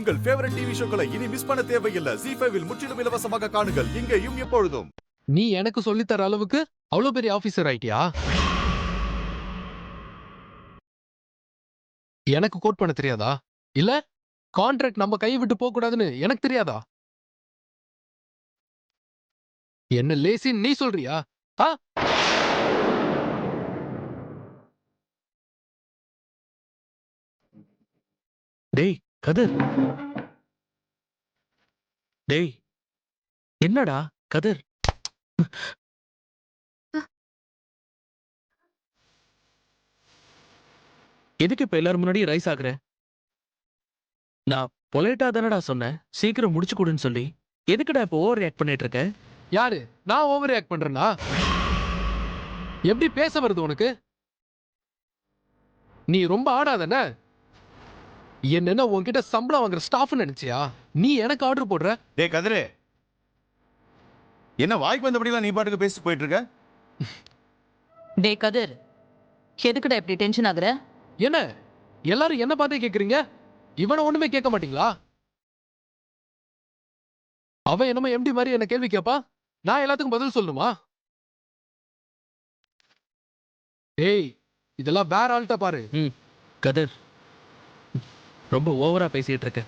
உங்கள் favourite TV ஷோக்களை இனி miss பண்ண தேவையில்லை. ZEE5 இல் முற்றிலும் இலவசமாக காணுங்கள். இங்கேயும் எப்பொழுதும். நீ எனக்கு சொல்லித்தர அளவுக்கு அவ்வளவு பெரிய ஆபீசர் ஆயிட்டியா? எனக்கு கோட் பண்ண தெரியாதா? இல்ல கான்ட்ராக்ட் நம்ம கையை விட்டு போக கூடாதுன்னு எனக்கு தெரியாதா? என்ன லேசின்னு நீ சொல்றியா? ஆ? டேய் கதிர், டேய் என்னடா கதிர்? எதுக்கு இப்ப எல்லாரும் முன்னாடி ரைஸ் ஆகுற? நான் பொலைட்டா தானடா சொன்னேன் சீக்கிரம் முடிச்சு கொடுன்னு சொல்லி. எதுக்குடா இப்ப ஓவர் ரியாக்ட் பண்ணிட்டு இருக்க? யாரு நான் ஓவர் ரியாக்ட் பண்றேனா? எப்படி பேச வருது உனக்கு? நீ ரொம்ப ஆடாதன. என்னன்னா உன்கிட்ட சம்பளம் வாங்குற ஸ்டாஃப் நினைச்சியா? நீ எனக்கு ஆர்டர் போடுற? டேய் கதிரு, என்ன வாய்க்கு வந்தபடிலாம் நீ பாட்டுக்கு பேசிட்டு போயிட்டு இருக்க? டேய் கதிர், எதுக்குடா இப்படி டென்ஷன் ஆகுற? என்ன எல்லாரும் என்ன பார்த்தே கேக்குறீங்க? இவனை ஒண்ணுமே கேட்க மாட்டீங்களா? அவன் என்னமோ எம்டி மாதிரி என்ன கேள்வி கேப்பா, நான் எல்லாத்துக்கும் பதில் சொல்லணுமா? ஏய் இதெல்லாம் வேற ஆள்கிட்ட பாரு. கதிர் ரொம்ப ஓவரா பேசிட்டு இருக்க.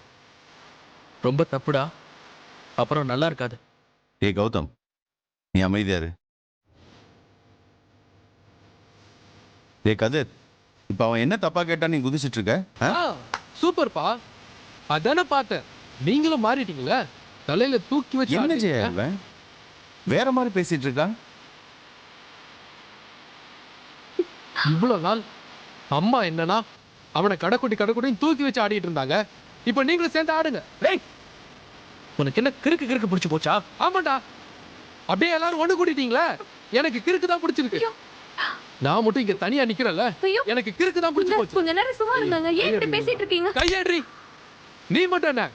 ரொம்ப தப்புடா, அப்புறம் நல்லா இருக்காது. டேய் கௌதம், நீ அமைதியா இரு. டேய் கதிர், இப்ப அவன் என்ன தப்பா கேட்டா நீ குதிச்சிட்டு இருக்க? சூப்பர்ப்பா, அதானே பார்த்தேன். நீங்களும் மாறிட்டீங்களே, தலையில தூக்கி வச்சு என்ன ஆடிட்டீங்க. செய்ய இவன் வேற மாதிரி பேசிட்டு இருக்கான்? இவ்வளவு நாள் அம்மா என்னன்னா அவனை கடைக்குட்டின்னு தூக்கி வச்சு ஆடிட்டு இருந்தாங்க. இப்ப நீங்களும் சேர்ந்து ஆடுங்க. டேய் உனக்கு என்ன கிறுக்கு கிறுக்கு பிடிச்சு போச்சா? ஆமாண்டா, அப்படியே எல்லாரும் ஒண்ணு கூட்டிட்டீங்களே. எனக்கு கிறுக்கு தான் பிடிச்சிருக்கு. நான் மட்டும் இங்க தனியா நிக்கிறேன்ல, எனக்கு கிறுக்கு தான் பிடிச்சு போச்சு. கொஞ்ச நேரம் சும்மா இருங்க. ஏன் இப்படி பேசிட்டு இருக்கீங்க? கையேறி நீ மட்டும் என்ன?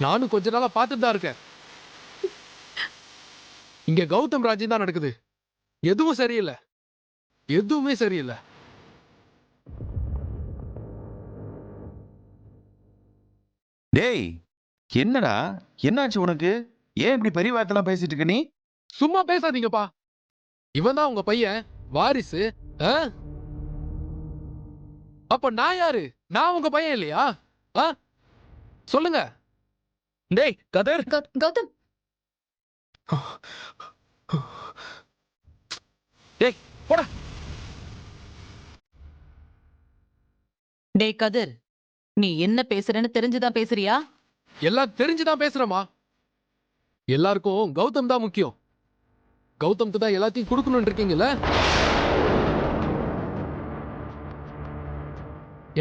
நானும் கொஞ்ச நாளா பார்த்துட்டு தான் இருக்கேன். இங்க கௌதம் ராஜ்யம் தான் நடக்குது. எதுவும் சரியில்லை, எதுவுமே சரியில்லை. டேய் என்னடா, என்னாச்சு உனக்கு? ஏன் இப்படி பெரிய வார்த்தைலாம் பேசிட்டு இருக்க நீ? சும்மா பேசாதீங்கப்பா. இவன் தான் உங்க பையன் வாரிசு. ஆ? அப்ப நான் யாரு? நான் உங்க பையன் இல்லையா? ஆ? சொல்லுங்க. டேய் கதிர், கௌதம், டேய் போடா. டேய் கதிர், நீ என்ன பேசுறேன்னு தெரிஞ்சுதான் பேசுறியா? எல்லாம் தெரிஞ்சுதான் பேசுறமா. எல்லாருக்கும் கௌதம் தான் முக்கியம். கௌதம்க்கு தான் எல்லாத்தையும் கொடுக்கணும் இருக்கீங்கல்ல.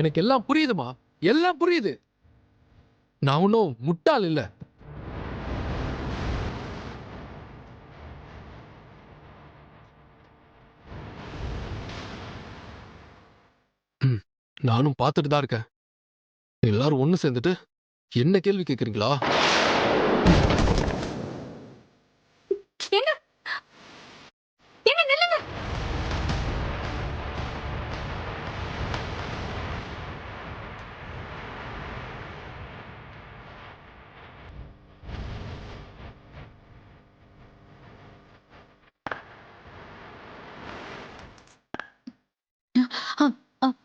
எனக்கு எல்லாம் புரியுதுமா, எல்லாம் புரியுது. நான் ஒன்னும் முட்டாள் இல்ல. நானும் பார்த்துட்டு தான் இருக்கேன். எல்லாரும் ஒண்ணு சேர்ந்துட்டு என்ன கேள்வி கேக்குறீங்களா? என்ன என்ன நில்லுங்க.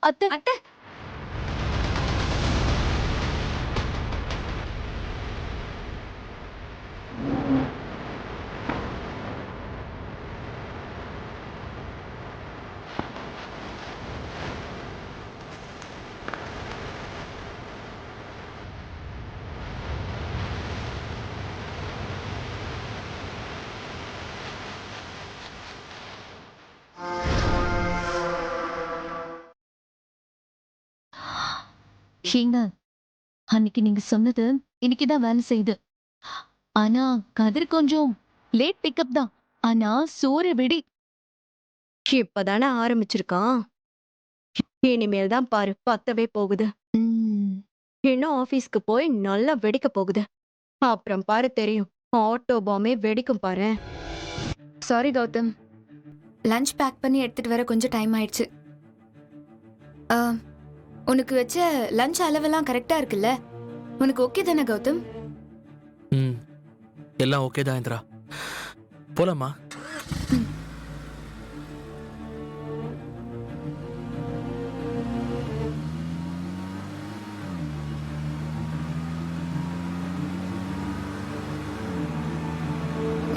அத்தை அத்தை, ஏங்க, அன்னைக்கு நீங்க சொன்னது இன்னைக்குதான் வேலை செய்யுது. ஆனா கதிர் கொஞ்சம் லேட் பிக்கப் தான். ஆனா சோறு வெடி. இப்பதானே ஆரம்பிச்சிருக்கான். இனிமேல் தான் பாரு பத்தவே போகுது. இன்னும் ஆபீஸ்க்கு போய் நல்லா வெடிக்க போகுது. அப்புறம் பாரு தெரியும், ஆட்டோ பாம்பே வெடிக்கும் பாரு. சாரி கௌதம், லஞ்ச் பேக் பண்ணி எடுத்துட்டு வர கொஞ்சம் டைம் ஆயிடுச்சு. உனக்கு வச்ச லஞ்ச் அளவெல்லாம் கரெக்டா இருக்குல்ல? உனக்கு ஓகே தானே கௌதம்? ம் எல்லாம் ஓகே தான் இந்திரா. போலாமா?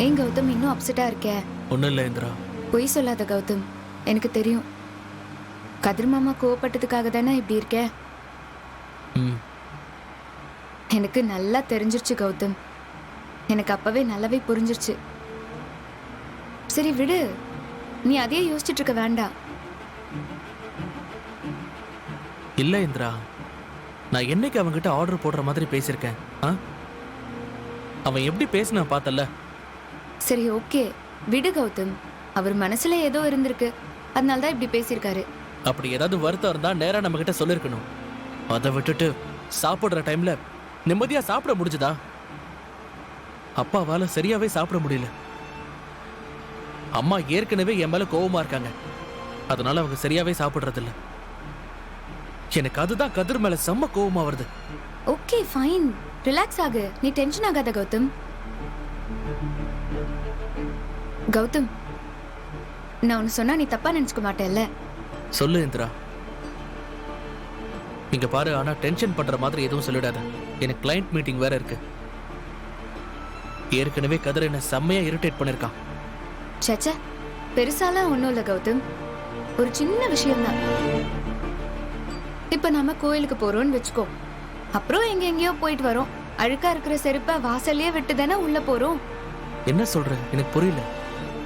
ஏன் கௌதம் இன்னும் அப்செட்டா இருக்க? ஒன்றும் இல்லை இந்திரா. பொய் சொல்லாத கௌதம், எனக்கு தெரியும். கதிர் மாமா கோவப்பட்டதுக்காக தானே இப்படி இருக்க. ம் எனக்கு நல்லா தெரிஞ்சிருச்சு கௌதம். எனக்கு அப்பவே நல்லாவே புரிஞ்சிருச்சு. சரி விடு, நீ அதையே யோசிச்சுட்டு இருக்க வேண்டாம். இல்லை இந்திரா, நான் என்னைக்கு அவன்கிட்ட ஆர்டர் போடுற மாதிரி பேசியிருக்கேன்? ஆ, அவன் எப்படி பேசினா பார்த்தல. சரி ஓகே விடு கௌதம், அவர் மனசுல ஏதோ இருந்திருக்கு, அதனால தான் இப்படி பேசியிருக்காரு. அப்படி ஏதாவது வருத்தம் இருந்தா நேரா நம்ம கிட்ட சொல்லிருக்கணும். அதை விட்டுட்டு சாப்பிடுற டைம்ல நிம்மதியா சாப்பிட முடிஞ்சுதா? அப்பாவால சரியாவே சாப்பிட முடியல. அம்மா ஏற்கனவே என் மேல கோவமா இருக்காங்க, அதனால அவங்க சரியாவே சாப்பிடுறது இல்ல. எனக்கு அதுதான் கதிர் மேல செம்ம கோவமா வருது. ஓகே ஃபைன், ரிலாக்ஸ் ஆகு, நீ டென்ஷன் ஆகாத கௌதம். கௌதம், நான் ஒன்னு சொன்னா நீ தப்பா நினைச்சுக்க மாட்டேல்ல? சொல்லு இந்திரா. இங்க பாரு, ஆனா டென்ஷன் பண்ற மாதிரி எதுவும் சொல்லிடாத. எனக்கு கிளையண்ட் மீட்டிங் வேற இருக்கு. ஏற்கனவே கதிர் என்ன செம்மையா இரிட்டேட் பண்ணிருக்கான். சச்சா, பெருசாலாம் ஒன்றும் இல்லை கௌதம், ஒரு சின்ன விஷயம்தான். இப்ப நாம கோயிலுக்கு போறோம்னு வச்சுக்கோ, அப்புறம் எங்கெங்கயோ போயிட்டு வரோம். அழுக்கா இருக்கிற செருப்பை வாசல்லையே விட்டு தானே உள்ள போறோம். என்ன சொல்ற? எனக்கு புரியல.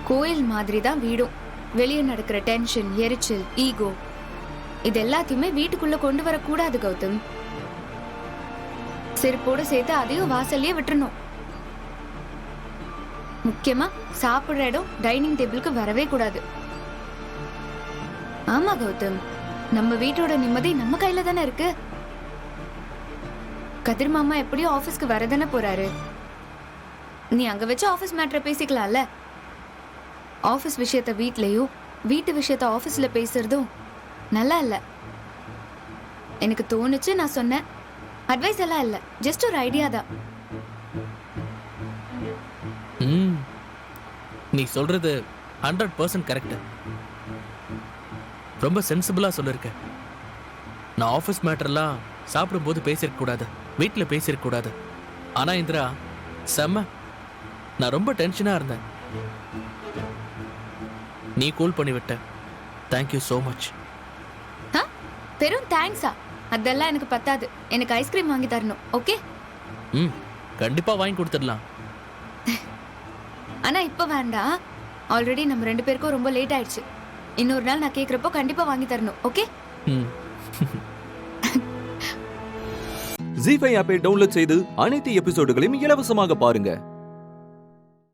கோயில் மாதிரி தான் வீடும். வெளியே நடக்கிற டென்ஷன், எரிச்சல், ஈகோ இது எல்லாத்தையுமே வீட்டுக்குள்ள கொண்டு வரக்கூடாது கௌதம். செருப்போட சேர்த்து அதையும் வாசல்லையே விட்டுறணும். முக்கியமா சாப்பிடுற இடம் டைனிங் டேபிளுக்கு வரவே கூடாது. ஆமா கௌதம், நம்ம வீட்டோட நிம்மதி நம்ம கையில தானே இருக்கு. கதிர் மாமா எப்படியும் ஆபீஸ்க்கு வரதானே போறாரு. நீ அங்க வச்சு ஆபீஸ் மேட்டரை பேசிக்கலாம்ல. ஆபீஸ் விஷயத்த வீட்லயும், வீட்டு விஷயத்த ஆபீஸ்ல பேசுறதும் நல்லா இல்ல. எனக்கு தோணுச்சு, நான் சொன்னேன். அட்வைஸ் எல்லாம் இல்ல, ஜஸ்ட் ஒரு ஐடியா தான். நீ சொல்றது 100% கரெக்ட். ரொம்ப சென்சிபிளா சொல்லிருக்க. நான் ஆஃபீஸ் மேட்டர்லாம் சாப்பிடும்போது பேசிருக்க கூடாது, வீட்டுல பேசிருக்க கூடாது. ஆனா இந்திரா, செம்ம நான் ரொம்ப டென்ஷனா இருந்தேன். நீ கூல் பண்ணி விட்ட. Thank you so much. வெறும் தேங்க்ஸா? அதெல்லாம் எனக்கு பத்தாது. எனக்கு ஐஸ்கிரீம் வாங்கி தரணும், ஓகே? கண்டிப்பா வாங்கி கொடுத்துடலாம். ஆனா இப்ப வேண்டாம். ஆல்ரெடி நம்ம 2 பேருக்கும் ரொம்ப லேட் ஆயிடுச்சு. இன்னொரு நாள் நான் கேக்குறப்போ கண்டிப்பா வாங்கி தரணும், ஓகே? ஜீ5 ஆப்பை டவுன்லோட் செய்து அனைத்து எபிசோடுகளையும் இலவசமாக பாருங்க.